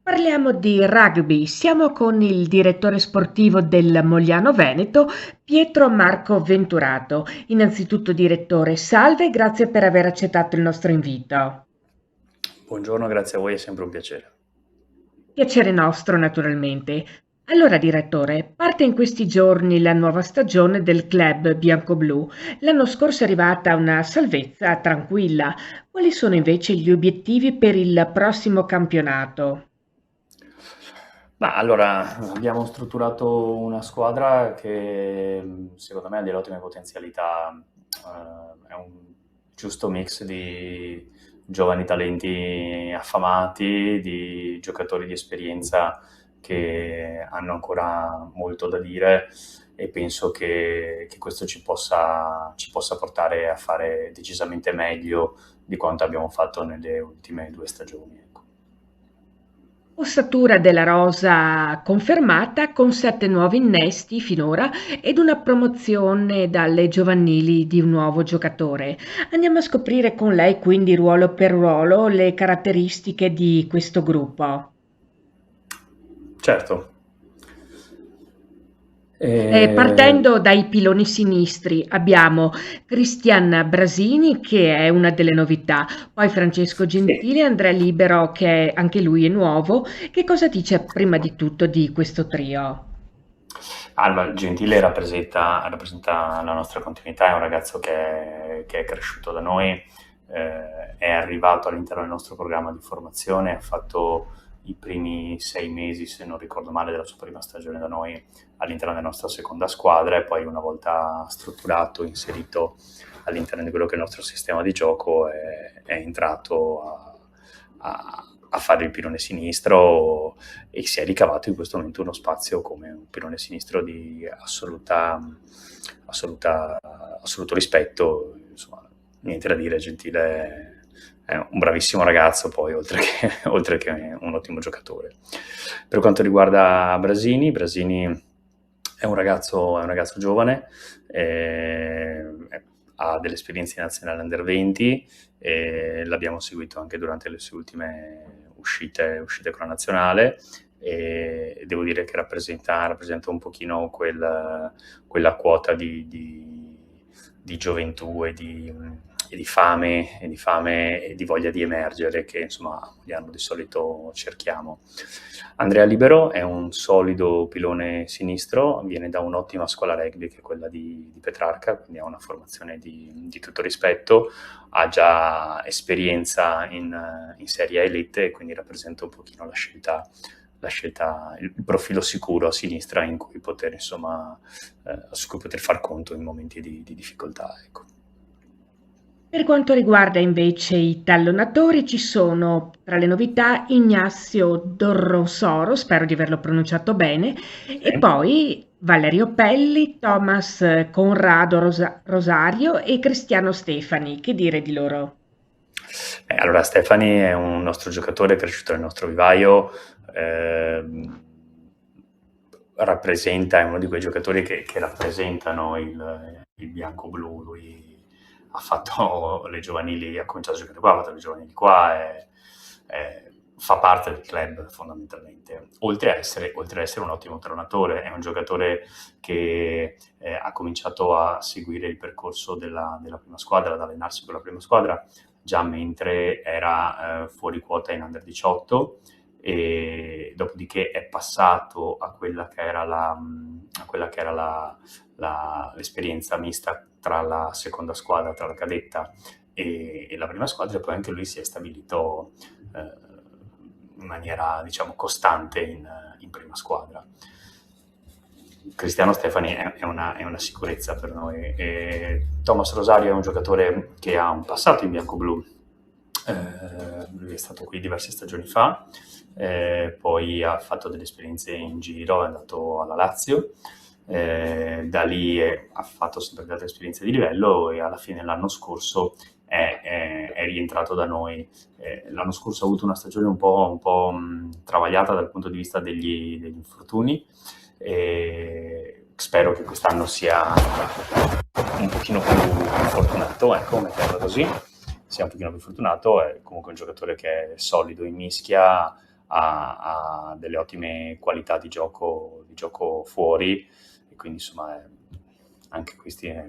Parliamo di rugby. Siamo con il direttore sportivo del Mogliano Veneto, Pietro Marco Venturato. Innanzitutto, direttore, salve e grazie per aver accettato il nostro invito. Buongiorno, grazie a voi, è sempre un piacere. Piacere nostro, naturalmente. Allora, direttore, parte in questi giorni la nuova stagione del club bianco-blu. L'anno scorso è arrivata una salvezza tranquilla. Quali sono invece gli obiettivi per il prossimo campionato? Ma allora, abbiamo strutturato una squadra che secondo me ha delle ottime potenzialità, è un giusto mix di giovani talenti affamati, di giocatori di esperienza che hanno ancora molto da dire e penso che questo ci possa portare a fare decisamente meglio di quanto abbiamo fatto nelle ultime 2 stagioni. Ecco. Ossatura della rosa confermata con 7 nuovi innesti finora ed una promozione dalle giovanili di un nuovo giocatore. Andiamo a scoprire con lei quindi ruolo per ruolo le caratteristiche di questo gruppo. Certo. Partendo dai piloni sinistri abbiamo Cristian Brasini che è una delle novità, poi Francesco Sì. Gentili e Andrea Libero che anche lui è nuovo. Che cosa dice prima di tutto di questo trio? Alba Gentile rappresenta la nostra continuità, è un ragazzo che è cresciuto da noi, è arrivato all'interno del nostro programma di formazione, ha fatto i primi 6 mesi, se non ricordo male, della sua prima stagione da noi all'interno della nostra seconda squadra e poi una volta strutturato, inserito all'interno di quello che è il nostro sistema di gioco, è entrato a fare il pilone sinistro e si è ricavato in questo momento uno spazio come un pilone sinistro di assoluto rispetto. Insomma, niente da dire, Gentile è un bravissimo ragazzo, poi oltre che un ottimo giocatore. Per quanto riguarda Brasini è un ragazzo giovane, ha delle esperienze in nazionale under 20 e l'abbiamo seguito anche durante le sue ultime uscite con la nazionale e devo dire che rappresenta un pochino quella quota di gioventù e di fame e di voglia di emergere che insomma di solito cerchiamo. Andrea Libero è un solido pilone sinistro, viene da un'ottima scuola rugby che è quella di Petrarca, quindi ha una formazione di tutto rispetto, ha già esperienza in Serie A Elite e quindi rappresenta un pochino il profilo sicuro a sinistra in cui poter insomma su cui poter far conto in momenti di difficoltà. Ecco. Per quanto riguarda invece i tallonatori, ci sono tra le novità Ignazio Dorronsoro, spero di averlo pronunciato bene, e Sì. poi Valerio Pelli, Thomas Conrado Rosario e Cristiano Stefani. Che dire di loro? Allora Stefani è un nostro giocatore cresciuto nel nostro vivaio, è uno di quei giocatori che rappresentano il bianco-blu. Lui ha fatto le giovanili, ha cominciato a giocare qua, ha fatto le giovanili qua e fa parte del club fondamentalmente. Oltre a essere un ottimo tronatore, è un giocatore che ha cominciato a seguire il percorso della prima squadra, ad allenarsi con la prima squadra già mentre era fuori quota in Under 18 e dopodiché è passato a quella che era l'esperienza mista tra la seconda squadra, tra la cadetta e la prima squadra e poi anche lui si è stabilito in maniera diciamo costante in prima squadra. Cristiano Stefani è una sicurezza per noi. E Thomas Rosario è un giocatore che ha un passato in bianco-blu, lui è stato qui diverse stagioni fa, poi ha fatto delle esperienze in giro, è andato alla Lazio, da lì ha fatto sempre delle esperienze di livello e alla fine l'anno scorso è rientrato da noi. L'anno scorso ha avuto una stagione un po' travagliata dal punto di vista degli infortuni e spero che quest'anno sia un pochino più fortunato, ecco, mettiamola così, sia un pochino più fortunato, è comunque un giocatore che è solido in mischia, ha delle ottime qualità di gioco fuori, e quindi insomma anche questi è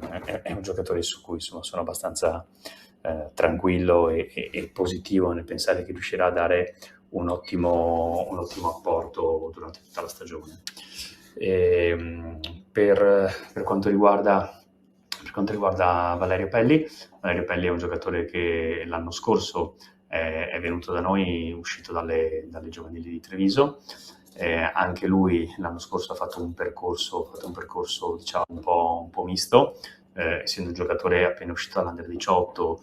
un giocatore su cui insomma sono abbastanza tranquillo e positivo nel pensare che riuscirà a dare un ottimo apporto durante tutta la stagione. Per quanto riguarda Valerio Pelli è un giocatore che l'anno scorso è venuto da noi, uscito dalle giovanili di Treviso. Anche lui l'anno scorso ha fatto un percorso diciamo un po' misto, essendo un giocatore appena uscito dall'Under 18,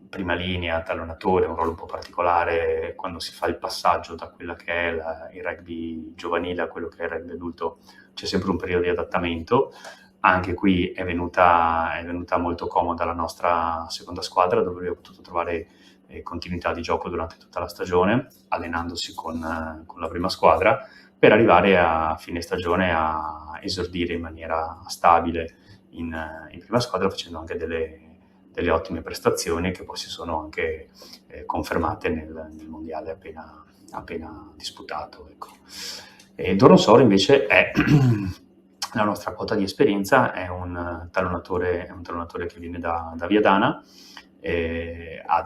prima linea, tallonatore, un ruolo un po' particolare quando si fa il passaggio da quella che è il rugby giovanile a quello che è il rugby adulto. C'è sempre un periodo di adattamento. Anche qui è venuta molto comoda la nostra seconda squadra, dove lui ha potuto trovare continuità di gioco durante tutta la stagione, allenandosi con la prima squadra, per arrivare a fine stagione a esordire in maniera stabile in prima squadra, facendo anche delle ottime prestazioni che poi si sono anche confermate nel mondiale appena disputato. Ecco. E Doron Soro invece è la nostra quota di esperienza, è un tallonatore che viene da Viadana, ha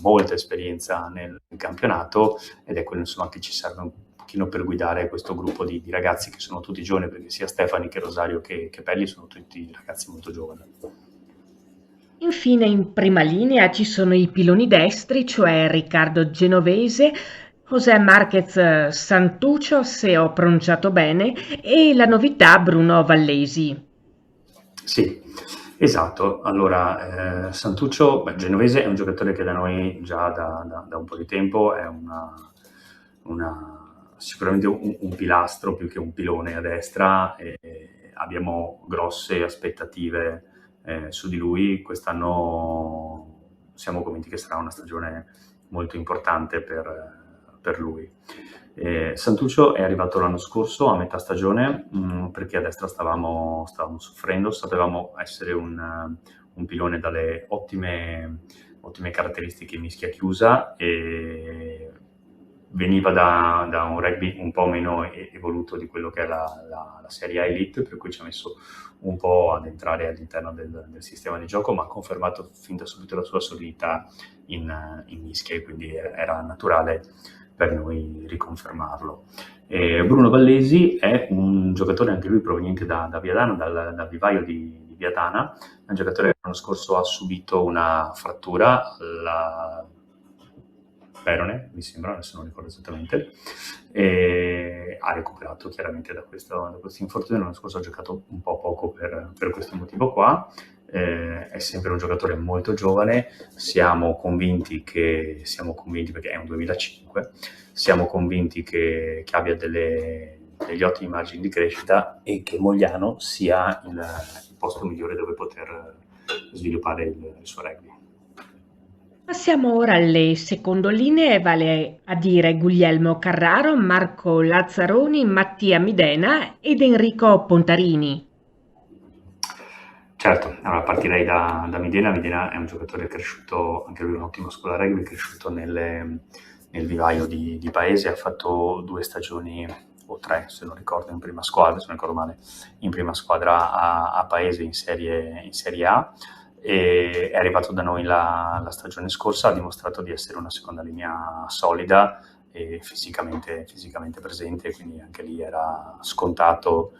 molta esperienza nel campionato, ed è quello insomma che ci serve un pochino per guidare questo gruppo di ragazzi, che sono tutti giovani, perché sia Stefani che Rosario che Pelli sono tutti ragazzi molto giovani. Infine in prima linea ci sono i piloni destri, cioè Riccardo Genovese, José Márquez Santuccio, se ho pronunciato bene, e la novità Bruno Vallesi. Sì, esatto. Allora, Santuccio, Genovese è un giocatore che da noi già da un po' di tempo è sicuramente un pilastro più che un pilone a destra, e abbiamo grosse aspettative su di lui. Quest'anno siamo convinti che sarà una stagione molto importante per lui. Santuccio è arrivato l'anno scorso a metà stagione, perché a destra stavamo soffrendo. Sapevamo essere un pilone dalle ottime caratteristiche in mischia chiusa, e veniva da un rugby un po' meno evoluto di quello che è la Serie A Elite, per cui ci ha messo un po' ad entrare all'interno del sistema di gioco, ma ha confermato fin da subito la sua solidità in mischia, e quindi era naturale per noi riconfermarlo. Bruno Vallesi è un giocatore anche lui proveniente da Viadana, dal vivaio di Viadana, è un giocatore che l'anno scorso ha subito una frattura, la perone, mi sembra, adesso non ricordo esattamente, e ha recuperato chiaramente da questo infortunio. L'anno scorso ha giocato un po' poco per questo motivo qua. È sempre un giocatore molto giovane, siamo convinti perché è un 2005, siamo convinti che abbia degli ottimi margini di crescita, e che Mogliano sia il posto migliore dove poter sviluppare il suo rugby. Passiamo ora alle secondolinee, vale a dire Guglielmo Carraro, Marco Lazzaroni, Mattia Midena ed Enrico Pontarini. Certo, allora partirei da Midena. Midena è un giocatore cresciuto, anche lui un'ottima scuola rugby, cresciuto nel vivaio di Paese, ha fatto 2 stagioni o 3, se non ricordo, in prima squadra, se non ricordo male, in prima squadra a Paese in Serie A, e è arrivato da noi la stagione scorsa. Ha dimostrato di essere una seconda linea solida e fisicamente presente, quindi anche lì era scontato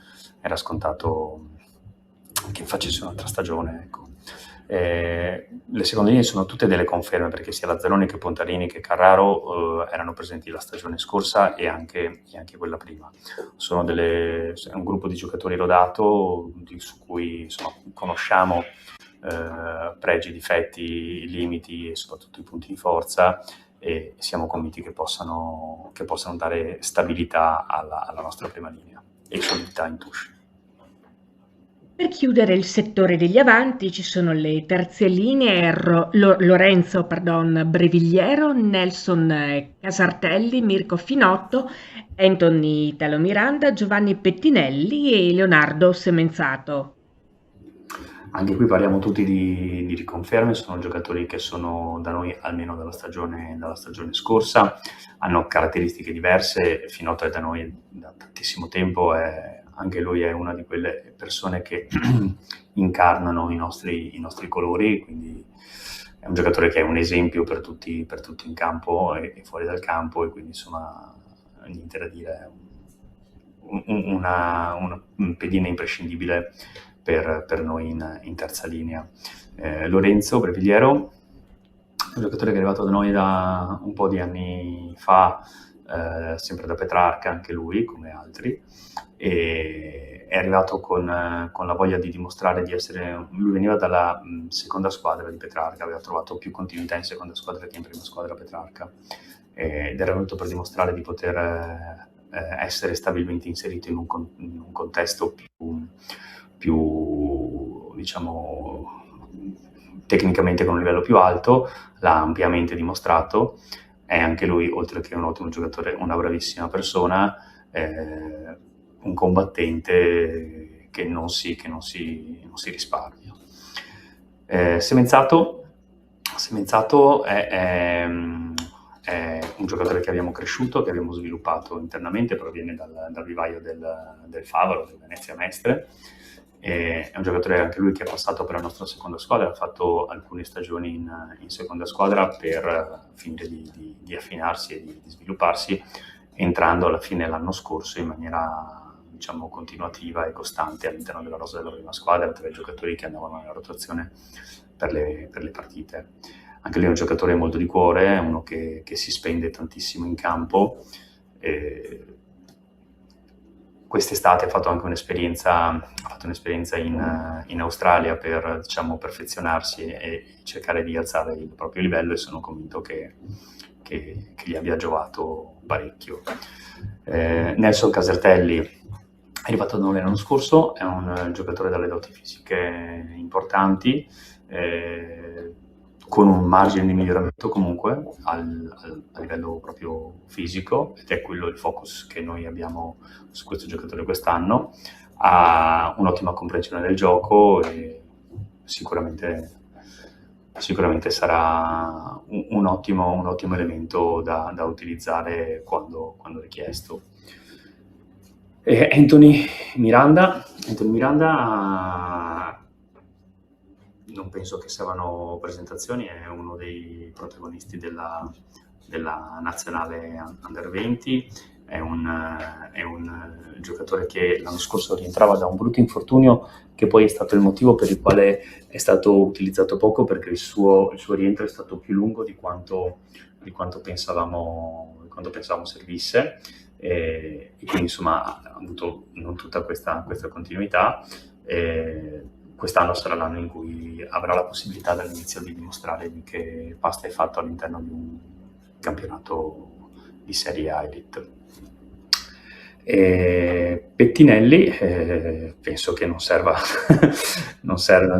che facesse un'altra stagione, ecco. Le seconde linee sono tutte delle conferme, perché sia Lazzaroni che Pontarini che Carraro erano presenti la stagione scorsa e anche quella prima. È un gruppo di giocatori rodato, su cui insomma conosciamo pregi, difetti, limiti e soprattutto i punti di forza, e siamo convinti che possano dare stabilità alla nostra prima linea e solidità in touche. Per chiudere il settore degli avanti ci sono le terze linee Lorenzo Brevigliero, Nelson Casartelli, Mirko Finotto, Anthony Italo Miranda, Giovanni Pettinelli e Leonardo Semenzato. Anche qui parliamo tutti di riconferme, sono giocatori che sono da noi almeno dalla stagione scorsa, hanno caratteristiche diverse, Finotto è da noi da tantissimo tempo, anche lui è una di quelle persone che incarnano i nostri colori, quindi è un giocatore che è un esempio per tutti in campo e fuori dal campo, e quindi insomma niente da dire, una pedina imprescindibile per noi in terza linea. Lorenzo Brevigliero, un giocatore che è arrivato da noi da un po' di anni fa, sempre da Petrarca anche lui, come altri, e è arrivato con la voglia di dimostrare di essere... Lui veniva dalla seconda squadra di Petrarca, aveva trovato più continuità in seconda squadra che in prima squadra Petrarca, ed era venuto per dimostrare di poter essere stabilmente inserito in un contesto più, diciamo, tecnicamente con un livello più alto, l'ha ampiamente dimostrato. È anche lui, oltre che un ottimo giocatore, una bravissima persona, un combattente che non si risparmia. Semenzato è un giocatore che abbiamo cresciuto, che abbiamo sviluppato internamente, proviene dal vivaio del Favaro, del Venezia Mestre. È un giocatore anche lui che è passato per la nostra seconda squadra, ha fatto alcune stagioni in seconda squadra per finire di affinarsi e di svilupparsi, entrando alla fine l'anno scorso in maniera, diciamo, continuativa e costante all'interno della rosa della prima squadra, tra i giocatori che andavano nella rotazione per le partite. Anche lui è un giocatore molto di cuore, è uno che si spende tantissimo in campo. Quest'estate ha fatto anche un'esperienza in Australia per, diciamo, perfezionarsi e cercare di alzare il proprio livello, e sono convinto che gli abbia giovato parecchio. Nelson Casertelli è arrivato da noi l'anno scorso, è un giocatore dalle doti fisiche importanti, con un margine di miglioramento comunque a livello proprio fisico, ed è quello il focus che noi abbiamo su questo giocatore quest'anno. Ha un'ottima comprensione del gioco e sicuramente sarà un ottimo elemento da utilizzare quando richiesto. Anthony Miranda non penso che servano presentazioni, è uno dei protagonisti della nazionale Under 20, è un giocatore che l'anno scorso rientrava da un brutto infortunio, che poi è stato il motivo per il quale è stato utilizzato poco, perché il suo rientro è stato più lungo di quanto pensavamo servisse, e quindi insomma ha avuto non tutta questa continuità. Quest'anno sarà l'anno in cui avrà la possibilità dall'inizio di dimostrare di che pasta è fatto all'interno di un campionato di Serie A Elite. Pettinelli, penso che non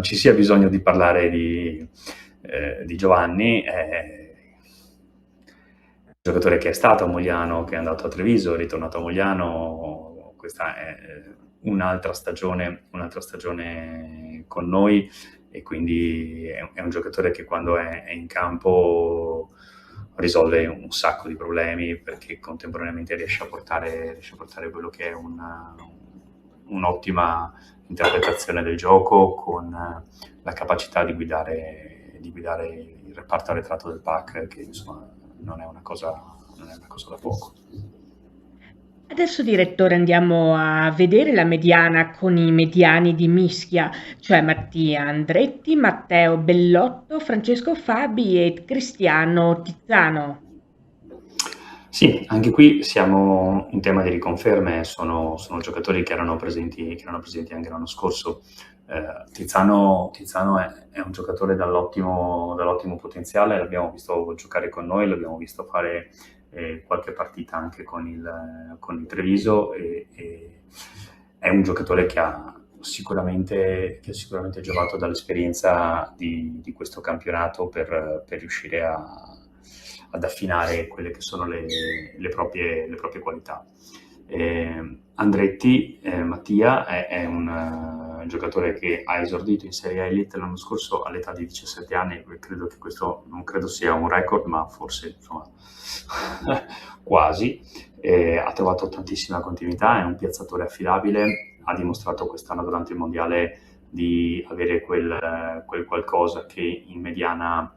ci sia bisogno di parlare di Giovanni, un giocatore che è stato a Mogliano, che è andato a Treviso, è ritornato a Mogliano. Questa è un'altra stagione con noi, e quindi è un giocatore che quando è in campo risolve un sacco di problemi, perché contemporaneamente riesce a portare quello che è un'ottima interpretazione del gioco, con la capacità di guidare il reparto arretrato del PAC, che insomma non è una cosa da poco. Adesso, direttore, andiamo a vedere la mediana con i mediani di Mischia, cioè Mattia Andretti, Matteo Bellotto, Francesco Fabi e Cristiano Tizzano. Sì, anche qui siamo in tema di riconferme, sono giocatori che erano presenti anche l'anno scorso. Tizzano è un giocatore dall'ottimo potenziale, l'abbiamo visto giocare con noi, l'abbiamo visto fare qualche partita anche con il Treviso, e è un giocatore che ha sicuramente giovato dall'esperienza di questo campionato per riuscire ad affinare quelle che sono le proprie qualità. Andretti, Mattia, è un giocatore che ha esordito in Serie A Elite l'anno scorso all'età di 17 anni, credo che questo non credo sia un record, ma forse insomma quasi. Ha trovato tantissima continuità, è un piazzatore affidabile, ha dimostrato quest'anno durante il mondiale di avere quel qualcosa che in mediana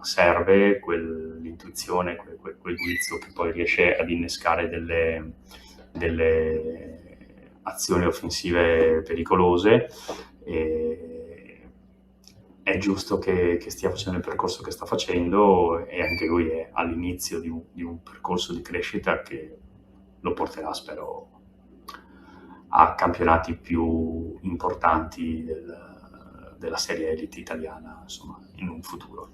serve, quell'intuizione, quel guizzo che poi riesce ad innescare delle azioni offensive pericolose. E è giusto che stia facendo il percorso che sta facendo, e anche lui è all'inizio di un percorso di crescita che lo porterà, spero, a campionati più importanti della Serie Elite italiana, insomma, in un futuro.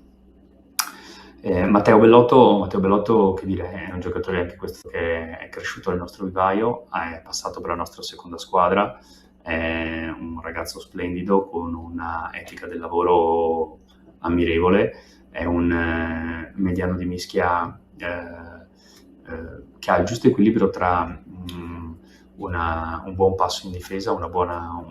Matteo Bellotto, che dire, è un giocatore anche questo che è cresciuto nel nostro vivaio, è passato per la nostra seconda squadra, è un ragazzo splendido con una etica del lavoro ammirevole, è un mediano di mischia che ha il giusto equilibrio tra un buon passo in difesa, una buona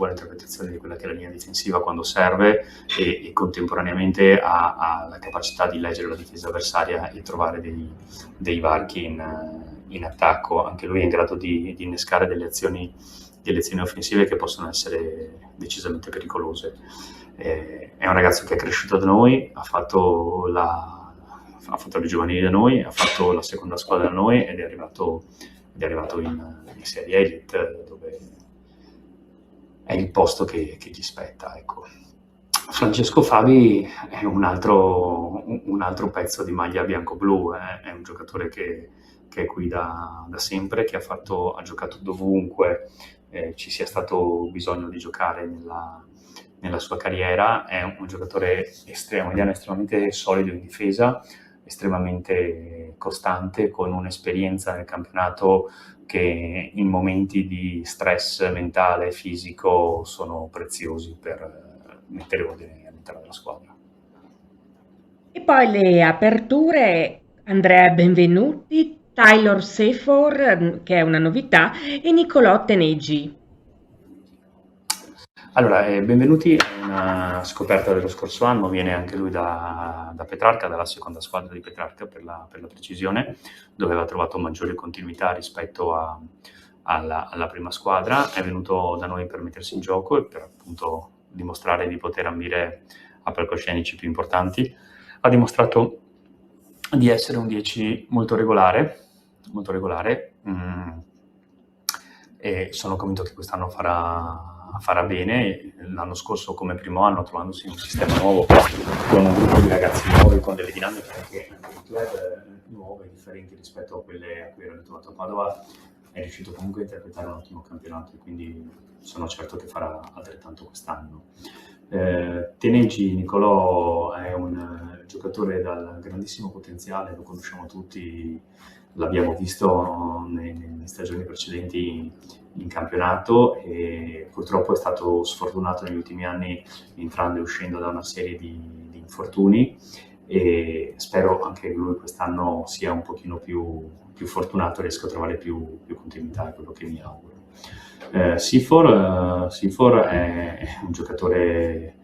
interpretazione di quella che è la linea difensiva quando serve, e contemporaneamente ha la capacità di leggere la difesa avversaria e trovare dei varchi in attacco. Anche lui è in grado di innescare delle azioni offensive che possono essere decisamente pericolose. È un ragazzo che è cresciuto da noi, ha fatto le giovanili da noi, ha fatto la seconda squadra da noi ed è arrivato in Serie Elite, dove è il posto che gli spetta, ecco. Francesco Fabi è un altro pezzo di maglia bianco-blu, è un giocatore che è qui da sempre, che ha giocato dovunque ci sia stato bisogno di giocare nella sua carriera. È un giocatore estremamente solido in difesa, estremamente costante, con un'esperienza nel campionato che in momenti di stress mentale e fisico sono preziosi per mettere ordine all'interno della squadra. E poi le aperture, Andrea Benvenuti, Taylor Sefor, che è una novità, e Nicolò Tenegi. Allora, Benvenuti è una scoperta dello scorso anno, viene anche lui da Petrarca, dalla seconda squadra di Petrarca per la precisione, dove aveva trovato maggiore continuità rispetto alla prima squadra. È venuto da noi per mettersi in gioco e per appunto dimostrare di poter ambire a palcoscenici più importanti. Ha dimostrato di essere un 10 molto regolare, e sono convinto che quest'anno farà bene. L'anno scorso, come primo anno, trovandosi in un sistema nuovo, con un gruppo di ragazzi nuovi, con delle dinamiche anche in club nuove, differenti rispetto a quelle a cui era abituato a Padova, è riuscito comunque a interpretare un ottimo campionato, e quindi sono certo che farà altrettanto quest'anno. Tenegi Nicolò è un giocatore dal grandissimo potenziale, lo conosciamo tutti, l'abbiamo visto nelle stagioni precedenti in campionato, e purtroppo è stato sfortunato negli ultimi anni, entrando e uscendo da una serie di infortuni, e spero anche lui quest'anno sia un pochino più fortunato e riesca a trovare più continuità, è quello che mi auguro. Sefor è un giocatore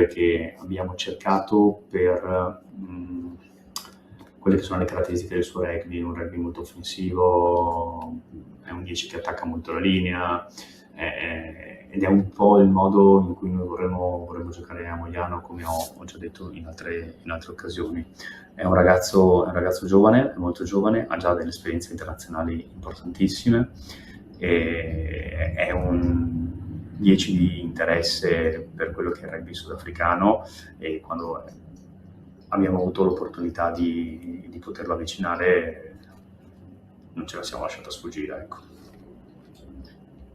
che abbiamo cercato per quelle che sono le caratteristiche del suo rugby, un rugby molto offensivo, è un 10 che attacca molto la linea, ed è un po' il modo in cui noi vorremmo giocare a Mogliano, come ho già detto in altre occasioni. È un ragazzo giovane, è molto giovane, ha già delle esperienze internazionali importantissime, e è un 10 di interesse per quello che è il rugby sudafricano, e quando abbiamo avuto l'opportunità di poterlo avvicinare non ce la siamo lasciata sfuggire, ecco.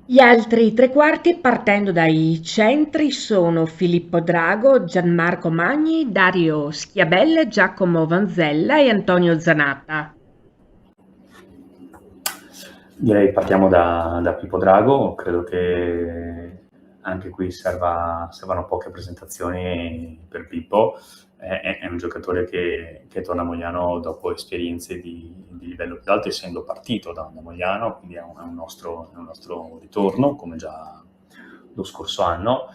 Gli altri tre quarti, partendo dai centri, sono Filippo Drago, Gianmarco Magni, Dario Schiabella, Giacomo Vanzella e Antonio Zanata. Direi partiamo da Pippo Drago. Credo che anche qui servono poche presentazioni per Pippo. È un giocatore che torna a Mogliano dopo esperienze di livello più alto, essendo partito da Mogliano, quindi è un nostro ritorno, come già lo scorso anno.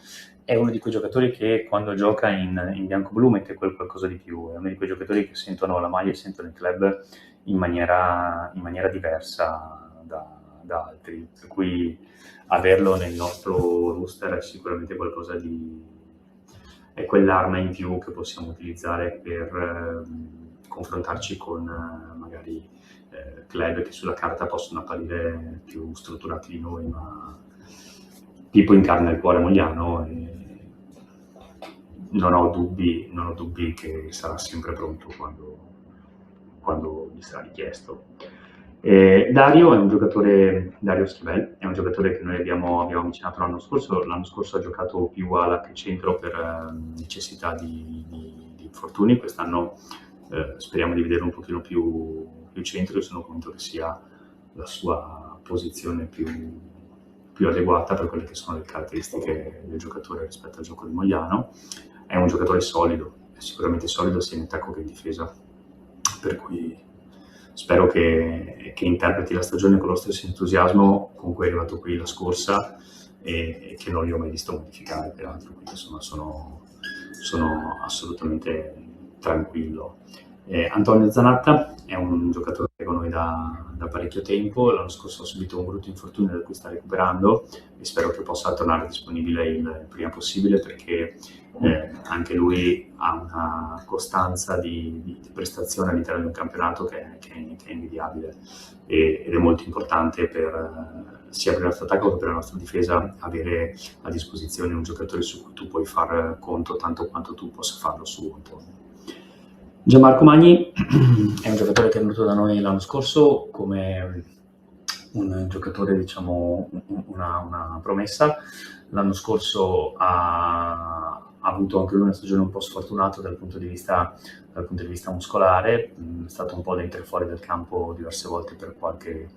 È uno di quei giocatori che quando gioca in bianco-blu mette qualcosa di più, è uno di quei giocatori che sentono la maglia e sentono il club in maniera diversa da altri, per cui averlo nel nostro roster è sicuramente qualcosa è quell'arma in più che possiamo utilizzare per confrontarci con magari club che sulla carta possono apparire più strutturati di noi, ma Pippo incarna il cuore mogliano e non ho dubbi che sarà sempre pronto quando gli sarà richiesto. Dario Schiavel è un giocatore che noi abbiamo avvicinato l'anno scorso. L'anno scorso ha giocato più ala che centro per necessità di infortuni. Quest'anno speriamo di vederlo un pochino più centro. Io sono convinto che sia la sua posizione più adeguata per quelle che sono le caratteristiche del giocatore rispetto al gioco di Mogliano. È un giocatore solido, è sicuramente solido sia in attacco che in difesa, per cui spero che interpreti la stagione con lo stesso entusiasmo con cui è arrivato qui la scorsa e che non li ho mai visto modificare, peraltro, quindi insomma sono assolutamente tranquillo. Antonio Zanatta è un giocatore con noi da parecchio tempo. L'anno scorso ha subito un brutto infortunio da cui sta recuperando e spero che possa tornare disponibile il prima possibile, perché anche lui ha una costanza di prestazione all'interno di un campionato che è invidiabile ed è molto importante sia per il nostro attacco che per la nostra difesa avere a disposizione un giocatore su cui tu puoi far conto tanto quanto tu possa farlo su Antonio. Gianmarco Magni è un giocatore che è venuto da noi l'anno scorso come un giocatore, diciamo, una promessa. L'anno scorso ha avuto anche lui una stagione un po' sfortunata dal punto di vista muscolare, è stato un po' dentro e fuori del campo diverse volte per qualche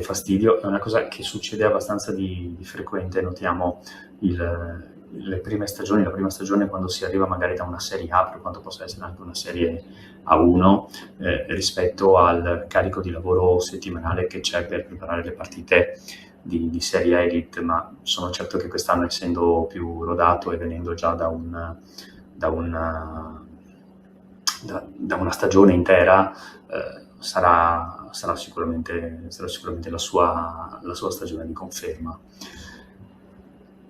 fastidio. È una cosa che succede abbastanza di frequente, notiamo la prima stagione quando si arriva magari da una Serie A, per quanto possa essere anche una Serie A1, rispetto al carico di lavoro settimanale che c'è per preparare le partite di Serie A Elite, ma sono certo che quest'anno, essendo più rodato e venendo già da una stagione intera, sarà sicuramente la sua stagione di conferma.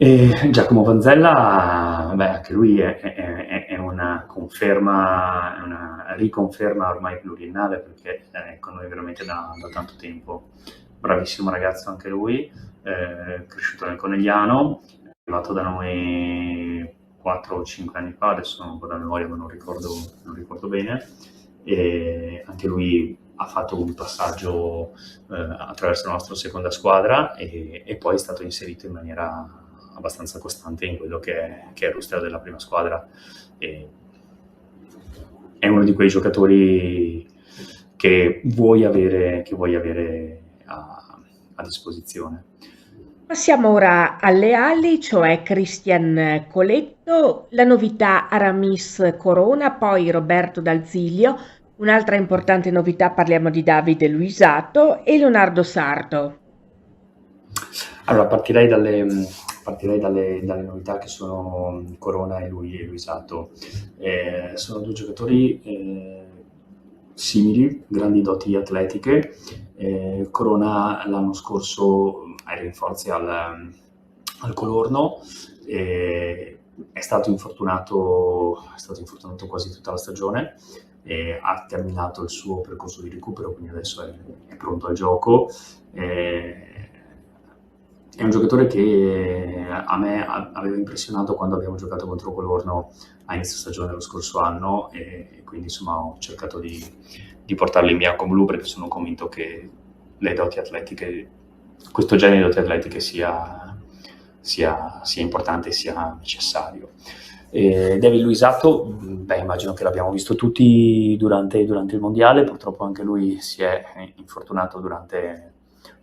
E Giacomo Vanzella, anche lui è una conferma, è una riconferma ormai pluriennale, perché è con noi veramente da tanto tempo. Bravissimo ragazzo anche lui, cresciuto nel Conegliano, è arrivato da noi 4 o 5 anni fa, adesso non ho un po' da memoria ma non ricordo bene, e anche lui ha fatto un passaggio attraverso la nostra seconda squadra e poi è stato inserito in maniera abbastanza costante in quello che è il roster della prima squadra. È uno di quei giocatori che vuoi avere a disposizione. Passiamo ora alle ali, cioè Christian Coletto, la novità Aramis Corona, poi Roberto D'Alzilio, un'altra importante novità, parliamo di Davide Luisato e Leonardo Sardo. Allora, partirei dalle novità che sono Corona e Luisato. Sono due giocatori simili, grandi doti atletiche. Corona l'anno scorso era in forze al Colorno, è stato infortunato quasi tutta la stagione, ha terminato il suo percorso di recupero, quindi adesso è pronto al gioco. È un giocatore che a me aveva impressionato quando abbiamo giocato contro Colorno a inizio stagione lo scorso anno, e quindi insomma ho cercato di portarlo in bianco-blu, perché sono convinto che le doti atletiche, questo genere di doti atletiche sia importante e sia necessario. David Luisato, immagino che l'abbiamo visto tutti durante il mondiale. Purtroppo anche lui si è infortunato durante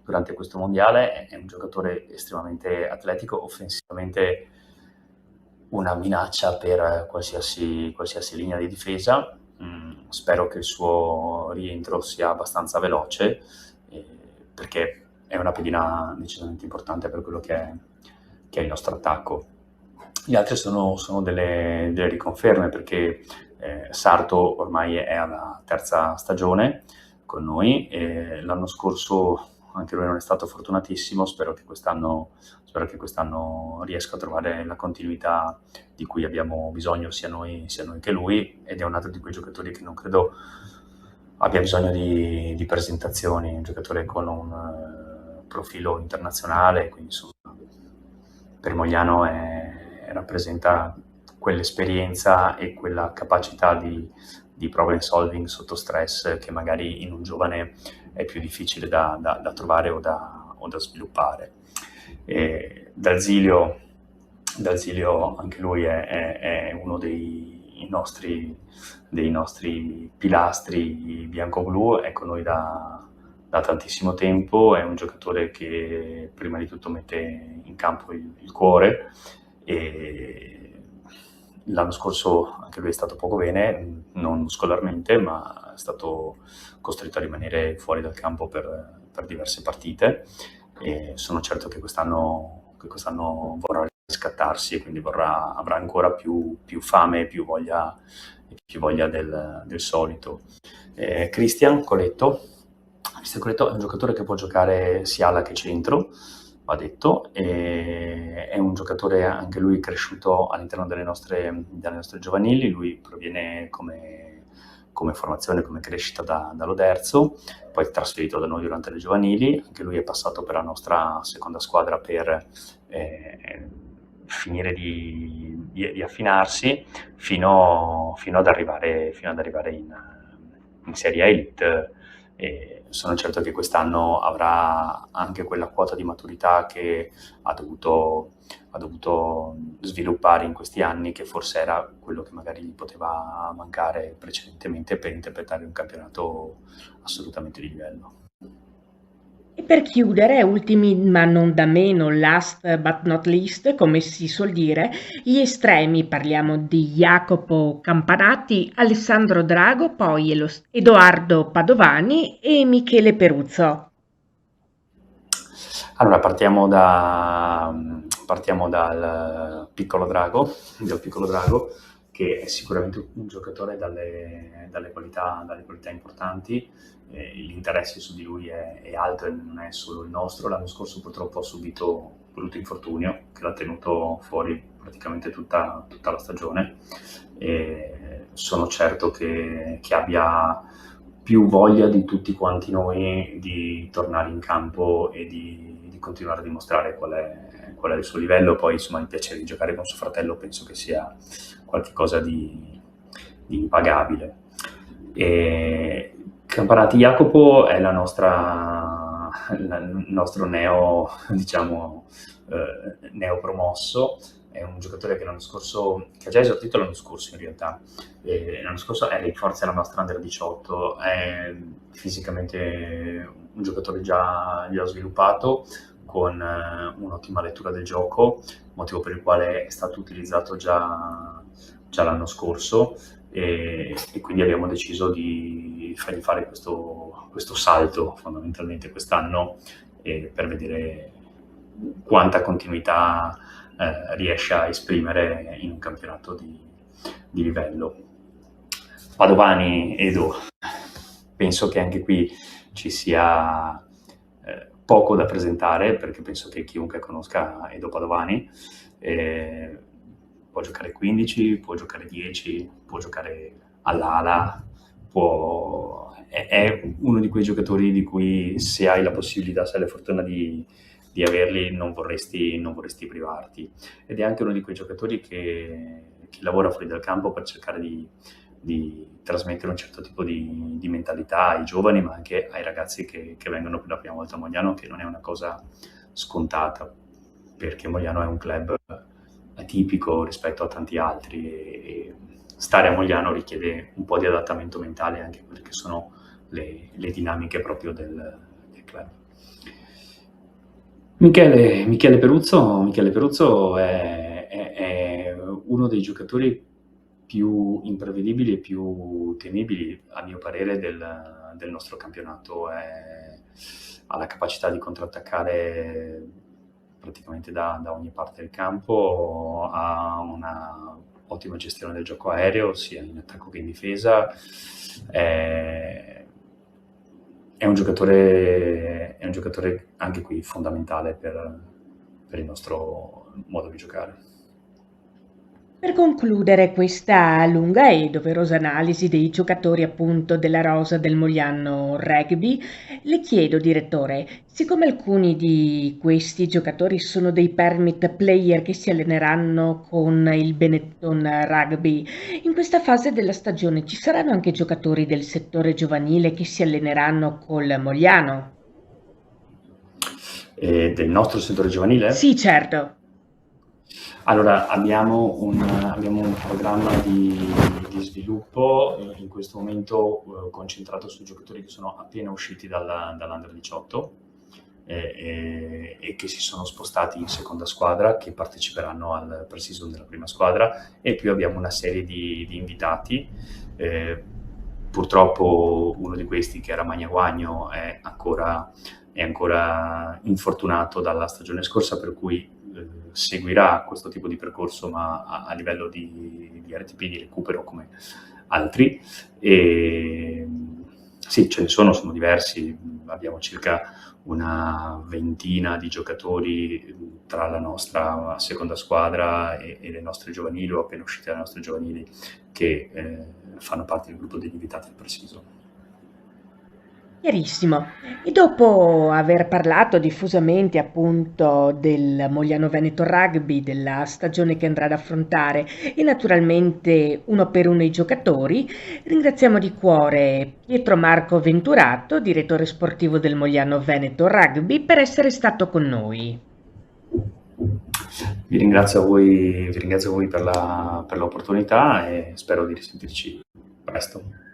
durante questo mondiale. È un giocatore estremamente atletico, offensivamente una minaccia per qualsiasi linea di difesa. Spero che il suo rientro sia abbastanza veloce, perché è una pedina decisamente importante per quello che è il nostro attacco. Gli altri sono delle riconferme, perché Sarto ormai è alla terza stagione con noi, e l'anno scorso anche lui non è stato fortunatissimo. Spero che quest'anno riesca a trovare la continuità di cui abbiamo bisogno, sia noi che lui, ed è un altro di quei giocatori che non credo abbia bisogno di presentazioni, un giocatore con un profilo internazionale, quindi insomma, per Mogliano rappresenta quell'esperienza e quella capacità di problem solving sotto stress che magari in un giovane è più difficile da trovare o da sviluppare. Dalzilio anche lui è uno dei nostri pilastri bianco-blu, è con noi da tantissimo tempo. È un giocatore che prima di tutto mette in campo il cuore, e l'anno scorso anche lui è stato poco bene, non muscolarmente, ma è stato costretto a rimanere fuori dal campo per diverse partite, e sono certo che quest'anno vorrà riscattarsi, e quindi avrà ancora più fame e più voglia del solito. Cristian Coletto è un giocatore che può giocare sia ala che centro, va detto, e è un giocatore anche lui cresciuto all'interno delle nostre giovanili. Lui proviene come formazione, come crescita dall'Oderzo, poi è trasferito da noi durante le giovanili. Anche lui è passato per la nostra seconda squadra per finire di affinarsi fino ad arrivare in Serie A Elite. E sono certo che quest'anno avrà anche quella quota di maturità che ha dovuto sviluppare in questi anni, che forse era quello che magari gli poteva mancare precedentemente per interpretare un campionato assolutamente di livello. E per chiudere, ultimi ma non da meno, last but not least, come si suol dire, gli estremi, parliamo di Jacopo Campanati, Alessandro Drago, poi Edoardo Padovani e Michele Peruzzo. Allora, partiamo dal piccolo Drago, che è sicuramente un giocatore dalle qualità importanti. L'interesse su di lui è alto, e non è solo il nostro. L'anno scorso purtroppo ha subito un brutto infortunio che l'ha tenuto fuori praticamente tutta la stagione, e sono certo che abbia più voglia di tutti quanti noi di tornare in campo e di continuare a dimostrare qual è il suo livello. Poi insomma il piacere di giocare con suo fratello penso che sia qualcosa di impagabile. Campanati Jacopo è il nostro neo, diciamo, neo promosso. È un giocatore che ha già esordito l'anno scorso in realtà. L'anno scorso era in forza la nostra Under 18, è fisicamente un giocatore già sviluppato, con un'ottima lettura del gioco, motivo per il quale è stato utilizzato già l'anno scorso, e quindi abbiamo deciso di fargli fare questo salto fondamentalmente quest'anno, per vedere quanta continuità riesce a esprimere in un campionato di livello. Padovani, Edo, penso che anche qui ci sia poco da presentare, perché penso che chiunque conosca Edo Padovani può giocare 15, può giocare 10, può giocare all'ala, è uno di quei giocatori di cui, se hai la possibilità, se hai la fortuna di averli, non vorresti privarti. Ed è anche uno di quei giocatori che lavora fuori dal campo per cercare di trasmettere un certo tipo di mentalità ai giovani, ma anche ai ragazzi che vengono per la prima volta a Mogliano, che non è una cosa scontata, perché Mogliano è un club atipico rispetto a tanti altri, e stare a Mogliano richiede un po' di adattamento mentale, anche perché sono le dinamiche proprio del club. Michele Peruzzo è uno dei giocatori più imprevedibili e più temibili, a mio parere, del nostro campionato. Ha la capacità di contrattaccare praticamente da ogni parte del campo, ha una ottima gestione del gioco aereo, sia in attacco che in difesa. È un giocatore anche qui fondamentale per il nostro modo di giocare. Per concludere questa lunga e doverosa analisi dei giocatori appunto della rosa del Mogliano Rugby, le chiedo, direttore, siccome alcuni di questi giocatori sono dei permit player che si alleneranno con il Benetton Rugby, in questa fase della stagione ci saranno anche giocatori del settore giovanile che si alleneranno col Mogliano? E del nostro settore giovanile? Sì, certo. Allora, abbiamo un programma di sviluppo in questo momento concentrato su giocatori che sono appena usciti dall'Under 18 e che si sono spostati in seconda squadra, che parteciperanno al pre-season della prima squadra, e più abbiamo una serie di invitati. Purtroppo uno di questi, che era Magnaguagno, è ancora infortunato dalla stagione scorsa, per cui seguirà questo tipo di percorso, ma a livello di RTP, di recupero come altri. E sì, ce ne sono diversi, abbiamo circa una ventina di giocatori tra la nostra seconda squadra e le nostre giovanili, o appena uscite dalle nostre giovanili, che fanno parte del gruppo degli invitati del pre-season. Chiarissimo. E dopo aver parlato diffusamente appunto del Mogliano Veneto Rugby, della stagione che andrà ad affrontare e naturalmente uno per uno i giocatori, ringraziamo di cuore Pietro Marco Venturato, direttore sportivo del Mogliano Veneto Rugby, per essere stato con noi. Vi ringrazio a voi per l'opportunità e spero di risentirci presto.